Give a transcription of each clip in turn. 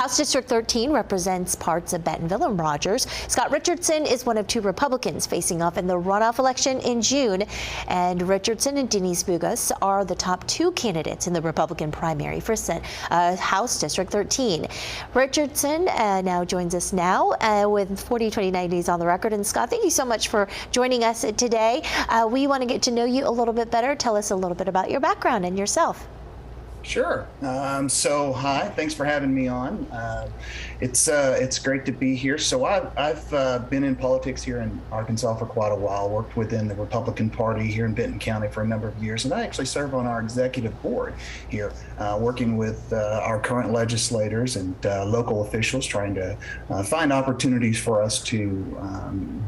House District 13 represents parts of Bentonville and Rogers. Scott Richardson is one of two Republicans facing off in the runoff election in June. And Richardson and Denise Bugas are the top two candidates in the Republican primary for House District 13. Richardson now joins us with 4029 News on the record. And Scott, thank you so much for joining us today. We want to get to know you a little bit better. Tell us a little bit about your background and yourself. Sure. So hi, thanks for having me on. It's great to be here. So I've been in politics here in Arkansas for quite a while, worked within the Republican Party here in Benton County for a number of years, and I actually serve on our executive board here, working with our current legislators and local officials, trying to find opportunities for us to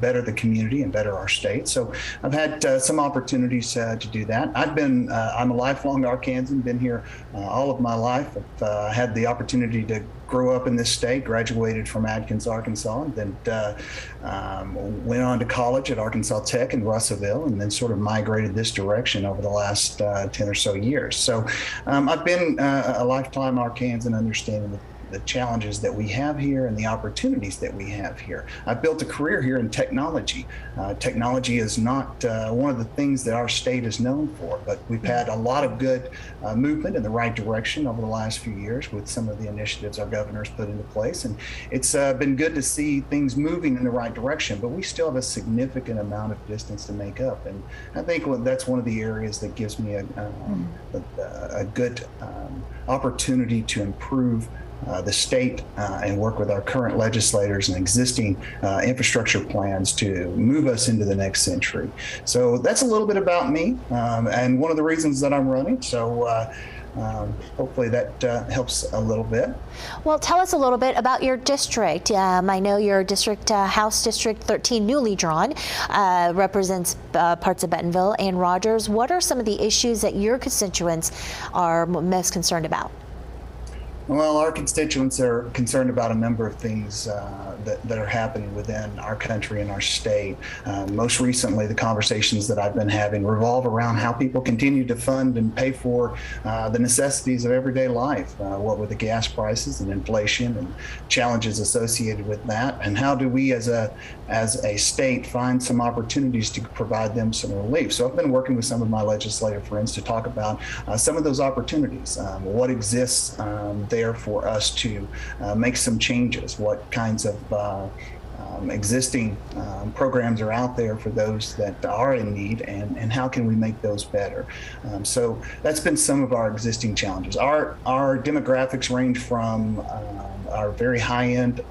better the community and better our state. So I've had some opportunities to do that. I'm a lifelong Arkansan, been here all of my life. I've had the opportunity to grow up in this state, graduated from Adkins, Arkansas, and then went on to college at Arkansas Tech in Russellville, and then sort of migrated this direction over the last 10 or so years. So I've been a lifetime Arkansan, understanding the challenges that we have here and the opportunities that we have here. I've built a career here in technology. Technology is not one of the things that our state is known for, but we've had a lot of good movement in the right direction over the last few years with some of the initiatives our governor's put into place. And it's been good to see things moving in the right direction, but we still have a significant amount of distance to make up. And I think that's one of the areas that gives me a good opportunity to improve the state and work with our current legislators and existing infrastructure plans to move us into the next century. So that's a little bit about me and one of the reasons that I'm running. So hopefully that helps a little bit. Well, tell us a little bit about your district. I know your district, House District 13, newly drawn, represents parts of Bentonville and Rogers. What are some of the issues that your constituents are most concerned about? Well, our constituents are concerned about a number of things that are happening within our country and our state. Most recently, the conversations that I've been having revolve around how people continue to fund and pay for the necessities of everyday life, what with the gas prices and inflation and challenges associated with that, and how do we as a state find some opportunities to provide them some relief. So I've been working with some of my legislative friends to talk about some of those opportunities, what exists there for us to make some changes, what kinds of existing programs are out there for those that are in need, and how can we make those better. So that's been some of our existing challenges. Our demographics range from our very high-end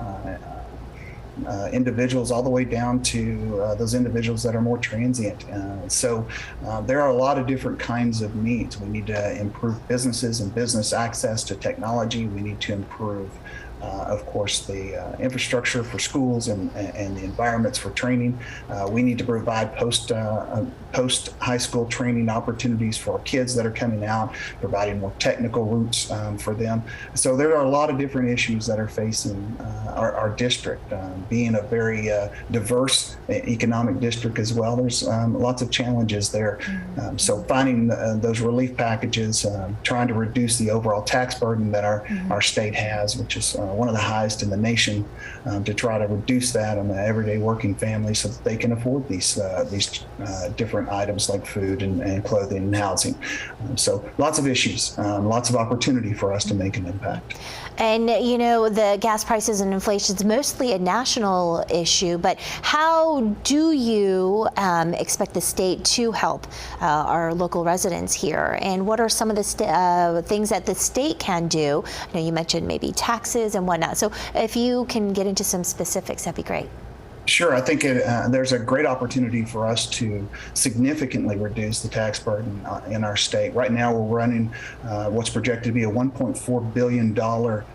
individuals all the way down to those individuals that are more transient. So there are a lot of different kinds of needs. We need to improve businesses and business access to technology. We need to improve of course, the infrastructure for schools and the environments for training. We need to provide post-high school training opportunities for our kids that are coming out, providing more technical routes for them. So there are a lot of different issues that are facing our district. Being a very diverse economic district as well, there's lots of challenges there. So finding those relief packages, trying to reduce the overall tax burden that our state has, which is one of the highest in the nation, to try to reduce that on the everyday working family so that they can afford these different items like food and clothing and housing. So lots of issues, lots of opportunity for us to make an impact. And you know, the gas prices and inflation is mostly a national issue, but how do you expect the state to help our local residents here? And what are some of the things that the state can do? I know you mentioned maybe taxes and whatnot. So if you can get into some specifics, that'd be great. Sure. I think there's a great opportunity for us to significantly reduce the tax burden in our state. Right now, we're running what's projected to be a $1.4 billion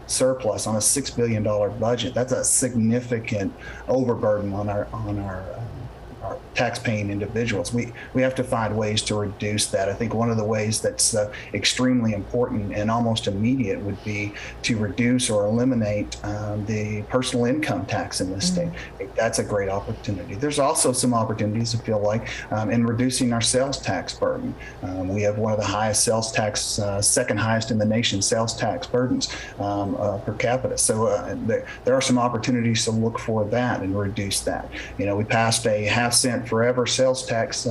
surplus on a $6 billion budget. That's a significant overburden on our tax-paying individuals. We have to find ways to reduce that. I think one of the ways that's extremely important and almost immediate would be to reduce or eliminate the personal income tax in this state. I think that's a great opportunity. There's also some opportunities, I feel like, in reducing our sales tax burden. We have one of the highest sales tax, second highest in the nation sales tax burdens per capita. So there are some opportunities to look for that and reduce that. You know, we passed a 1/2 cent forever sales tax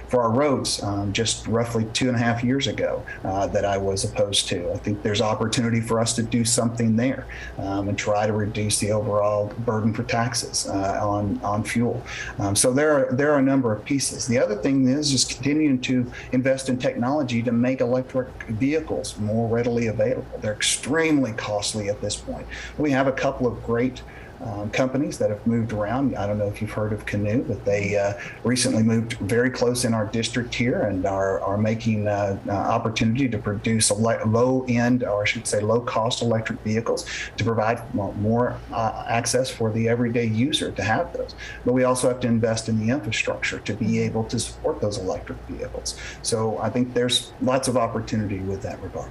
for our roads just roughly 2.5 years ago that I was opposed to. I think there's opportunity for us to do something there and try to reduce the overall burden for taxes on fuel. So there are a number of pieces. The other thing is just continuing to invest in technology to make electric vehicles more readily available. They're extremely costly at this point. We have a couple of great companies that have moved around. I don't know if you've heard of Canoo, but they recently moved very close in our district here and are making opportunity to produce low-end, or I should say low-cost electric vehicles to provide more access for the everyday user to have those. But we also have to invest in the infrastructure to be able to support those electric vehicles. So I think there's lots of opportunity with that regard.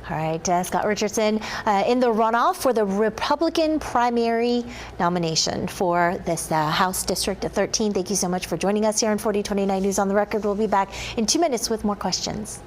All right, Scott Richardson, in the runoff for the Republican primary nomination for this House District 13. Thank you so much for joining us here on 4029 News on the Record. We'll be back in 2 minutes with more questions.